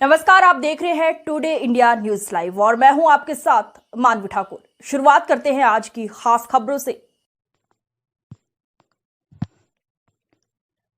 नमस्कार, आप देख रहे हैं टुडे इंडिया न्यूज लाइव और मैं हूं आपके साथ मानवी ठाकुर। शुरुआत करते हैं आज की खास खबरों से।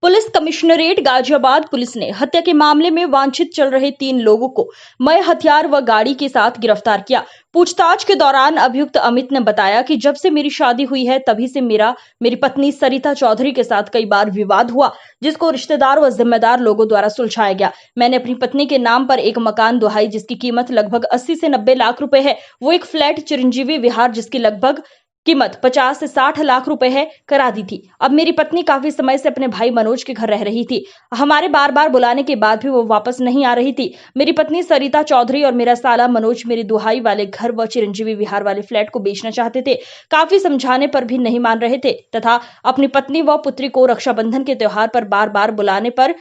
पुलिस कमिश्नरेट गाजियाबाद पुलिस ने हत्या के मामले में वांछित चल रहे 3 लोगों को मय हथियार व गाड़ी के साथ गिरफ्तार किया। पूछताछ के दौरान अभियुक्त अमित ने बताया कि जब से मेरी शादी हुई है तभी से मेरी पत्नी सरिता चौधरी के साथ कई बार विवाद हुआ, जिसको रिश्तेदार व जिम्मेदार लोगों द्वारा सुलझाया गया। मैंने अपनी पत्नी के नाम पर एक मकान दुहाई जिसकी कीमत लगभग 80 से 90 लाख रुपए है। वो एक फ्लैट चिरंजीवी विहार जिसकी लगभग कीमत 50 से 60 लाख रुपए है करा दी थी। अब मेरी पत्नी काफी समय से अपने भाई मनोज के घर रह रही थी। हमारे बार बार बुलाने के बाद भी वो वापस नहीं आ रही थी। मेरी पत्नी सरिता चौधरी और मेरा साला मनोज मेरी दुहाई वाले घर व चिरंजीवी विहार वाले फ्लैट को बेचना चाहते थे। काफी समझाने पर भी नहीं मान रहे थे तथा अपनी पत्नी व पुत्री को रक्षाबंधन के त्योहार पर बार बार बुलाने पर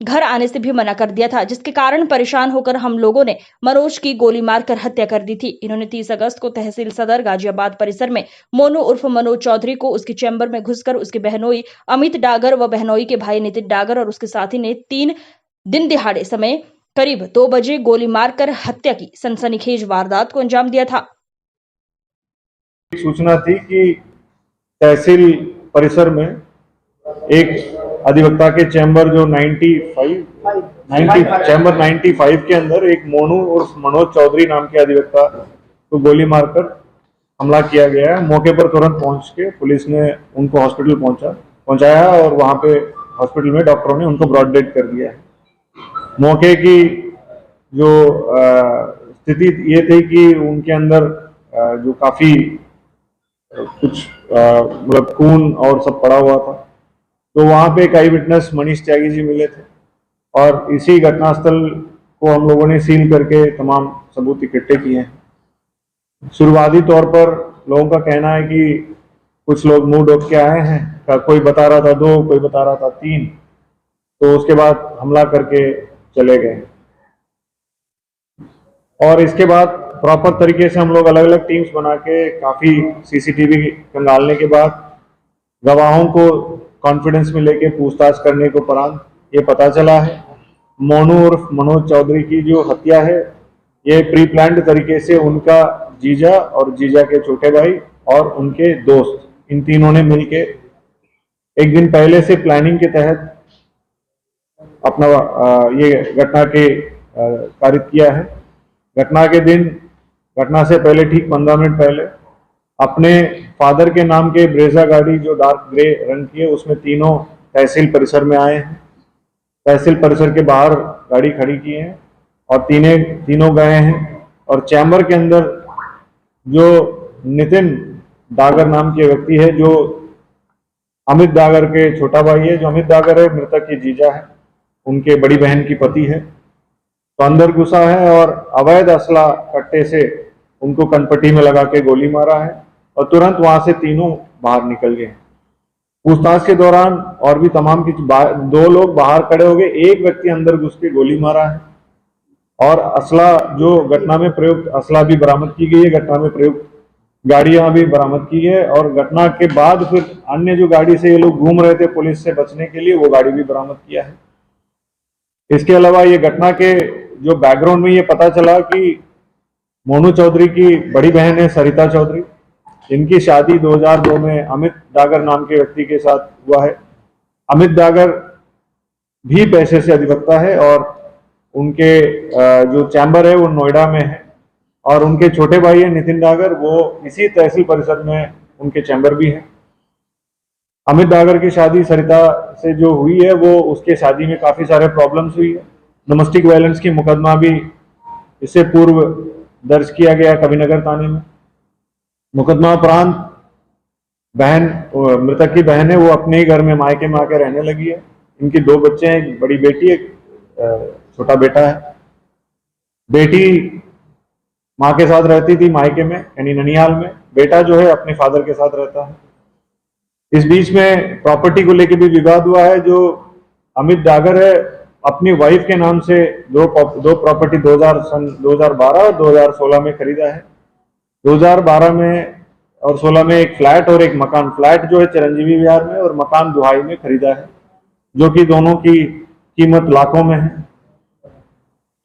घर आने से भी मना कर दिया था, जिसके कारण परेशान होकर हम लोगों ने मनोज की गोली मारकर हत्या कर दी थी। इन्होंने 30 अगस्त को तहसील सदर गाजियाबाद परिसर में मोनू उर्फ मनोज चौधरी को उसके चैम्बर में घुसकर उसके बहनोई अमित डागर व बहनोई के भाई नितिन डागर और उसके साथी ने 3 दिन दिहाड़े समय करीब 2 बजे गोली मारकर हत्या की सनसनीखेज वारदात को अंजाम दिया था। सूचना थी कि तहसील परिसर में एक अधिवक्ता के चैम्बर जो 95 के अंदर एक मोनू उर्फ मनोज चौधरी नाम के अधिवक्ता को गोली मारकर हमला किया गया है। मौके पर तुरंत पहुंच के पुलिस ने उनको हॉस्पिटल पहुंचाया और वहां पे हॉस्पिटल में डॉक्टरों ने उनको ब्रॉड डेड कर दिया है। मौके की जो स्थिति ये थी कि उनके अंदर जो काफी कुछ मतलब खून और सब पड़ा हुआ था, तो वहां पे एक आई विटनेस मनीष त्यागी जी मिले थे और इसी घटनास्थल को हम लोगों ने सील करके तमाम सबूत इकट्ठे किए हैं। शुरुआती तौर पर लोगों का कहना है कि कुछ लोग मुंह ढक के आए हैं, कोई बता रहा था 2, कोई बता रहा था 3, तो उसके बाद हमला करके चले गए। और इसके बाद प्रॉपर तरीके से हम लोग अलग अलग टीम्स बना के काफी सीसीटीवी खंगालने के बाद गवाहों को कॉन्फिडेंस में लेके पूछताछ करने के उपरांत ये पता चला है मोनू उर्फ मनोज चौधरी की जो हत्या है ये प्री प्लान्ड तरीके से उनका जीजा और जीजा के छोटे भाई और उनके दोस्त इन तीनों ने मिलके एक दिन पहले से प्लानिंग के तहत अपना ये घटना के कारित किया है। घटना के दिन, घटना से पहले ठीक 15 मिनट पहले अपने फादर के नाम के ब्रेजा गाड़ी जो डार्क ग्रे रंग की है उसमें तीनों तहसील परिसर में आए हैं। तहसील परिसर के बाहर गाड़ी खड़ी की है और तीनों गए हैं और चैम्बर के अंदर जो नितिन डागर नाम के व्यक्ति है जो अमित डागर के छोटा भाई है, जो अमित डागर है मृतक के जीजा है, उनके बड़ी बहन की पति है, तो अंदर घुसा है और अवैध असला कट्टे से उनको कनपट्टी में लगा के गोली मारा है और तुरंत वहां से तीनों बाहर निकल गए। पूछताछ के दौरान और भी तमाम 2 लोग बाहर खड़े हो गए, एक व्यक्ति अंदर घुस के गोली मारा है और असला जो घटना में प्रयुक्त असला भी बरामद की गई है, घटना में प्रयुक्त गाड़ियां भी बरामद की है और घटना के बाद फिर अन्य जो गाड़ी से ये लोग घूम रहे थे पुलिस से बचने के लिए वो गाड़ी भी बरामद किया है। इसके अलावा ये घटना के जो बैकग्राउंड में ये पता चला कि मोनू चौधरी की बड़ी बहन है सरिता चौधरी, इनकी शादी 2002 में अमित डागर नाम के व्यक्ति के साथ हुआ है। अमित डागर भी पैसे से अधिवक्ता है और उनके जो चैम्बर है वो नोएडा में है और उनके छोटे भाई है नितिन डागर, वो इसी तहसील परिसर में उनके चैम्बर भी है। अमित डागर की शादी सरिता से जो हुई है वो उसके शादी में काफी सारे प्रॉब्लम्स हुई है। डोमेस्टिक वायलेंस की मुकदमा भी इससे पूर्व दर्ज किया गया कविनगर थाने में। मुकदमा उपरांत बहन, मृतक की बहन है, वो अपने ही घर में मायके में आके रहने लगी है। इनकी 2 बच्चे हैं, एक बड़ी बेटी, एक छोटा बेटा है। बेटी माँ के साथ रहती थी मायके में यानी ननिहाल में, बेटा जो है अपने फादर के साथ रहता है। इस बीच में प्रॉपर्टी को लेकर भी विवाद हुआ है। जो अमित डागर है अपनी वाइफ के नाम से दो प्रॉपर्टी 2012 और 2016 में खरीदा है। 2012 में और 16 में एक फ्लैट और एक मकान, फ्लैट जो है चिरंजीवी विहार में और मकान दुहाई में खरीदा है, जो कि दोनों की कीमत लाखों में है।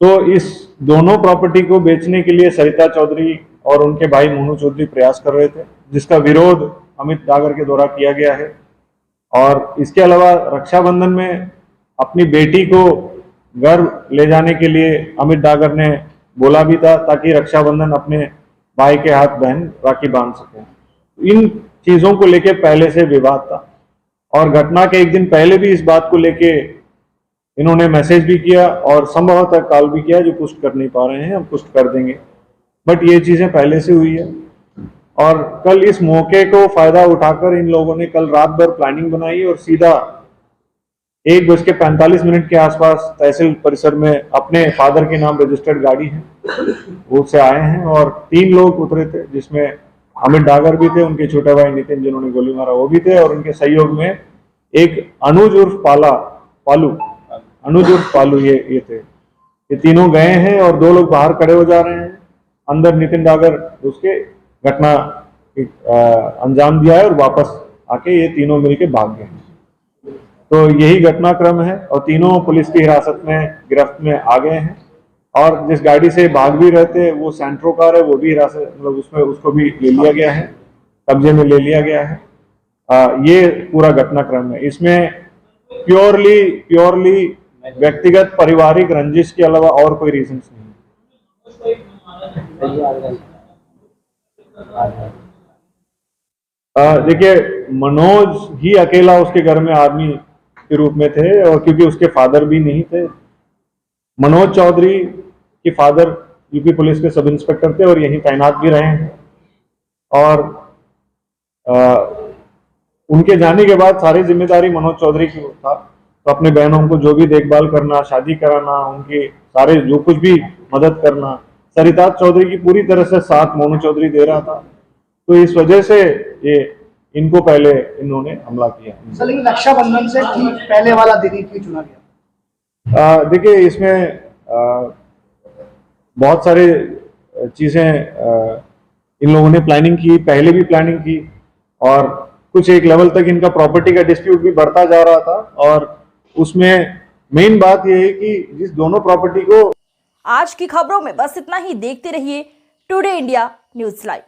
तो इस दोनों प्रॉपर्टी को बेचने के लिए सरिता चौधरी और उनके भाई मोनू चौधरी प्रयास कर रहे थे, जिसका विरोध अमित डागर के द्वारा किया गया है। और इसके अलावा रक्षाबंधन में अपनी बेटी को घर ले जाने के लिए अमित डागर ने बोला भी था, ताकि रक्षाबंधन अपने भाई के हाथ बहन राखी बांध सके। इन चीजों को लेके पहले से विवाद था और घटना के एक दिन पहले भी इस बात को लेके इन्होंने मैसेज भी किया और संभवतः कॉल भी किया, जो पुष्ट कर नहीं पा रहे हैं, हम पुष्ट कर देंगे। बट ये चीजें पहले से हुई है और कल इस मौके को फायदा उठाकर इन लोगों ने कल रात भर प्लानिंग बनाई और सीधा 1:45 के आसपास तहसील परिसर में अपने फादर के नाम रजिस्टर्ड गाड़ी है वो से आए हैं और 3 लोग उतरे थे, जिसमें अमित डागर भी थे, उनके छोटे भाई नितिन जिन्होंने गोली मारा वो भी थे, और उनके सहयोग में एक अनुज उर्फ पालू ये थे। ये तीनों गए हैं और 2 लोग बाहर खड़े हो जा रहे हैं। अंदर नितिन डागर उसके घटना अंजाम दिया है और वापस आके ये तीनों मिलके भाग गए। तो यही घटनाक्रम है और तीनों पुलिस की हिरासत में गिरफ्त में आ गए हैं। और जिस गाड़ी से भाग भी रहे थे वो सेंट्रो कार है, वो भी हिरासत मतलब उसमें उसको भी ले लिया गया है, कब्जे में ले लिया गया है। ये पूरा घटनाक्रम है। इसमें प्योरली व्यक्तिगत पारिवारिक रंजिश के अलावा और कोई रीजन नहीं। देखिए, मनोज ही अकेला उसके घर में आदमी के रूप में थे और क्योंकि उसके फादर भी नहीं थे। मनोज चौधरी के फादर यूपी पुलिस के सब इंस्पेक्टर थे और यहीं तैनात भी रहे हैं और उनके जाने के बाद सारी जिम्मेदारी मनोज चौधरी की था। तो अपने बहनों को जो भी देखभाल करना, शादी कराना, उनके सारे जो कुछ भी मदद करना, सरिता चौधरी की पूरी तरह से साथ मोनू चौधरी दे रहा था। तो इस वजह से ये इनको पहले इन्होंने हमला किया। सर, लेकिन रक्षाबंधन से ठीक पहले वाला दिन ही चुना गया? देखिए, इसमें बहुत सारे चीजें इन लोगों ने प्लानिंग की, पहले भी प्लानिंग की और कुछ एक लेवल तक इनका प्रॉपर्टी का डिस्प्यूट भी बढ़ता जा रहा था। और उसमें मेन बात यह है कि जिस दोनों प्रॉपर्टी को आज की खबरों में बस इतना ही। देखते रहिए टुडे इंडिया न्यूज लाइव।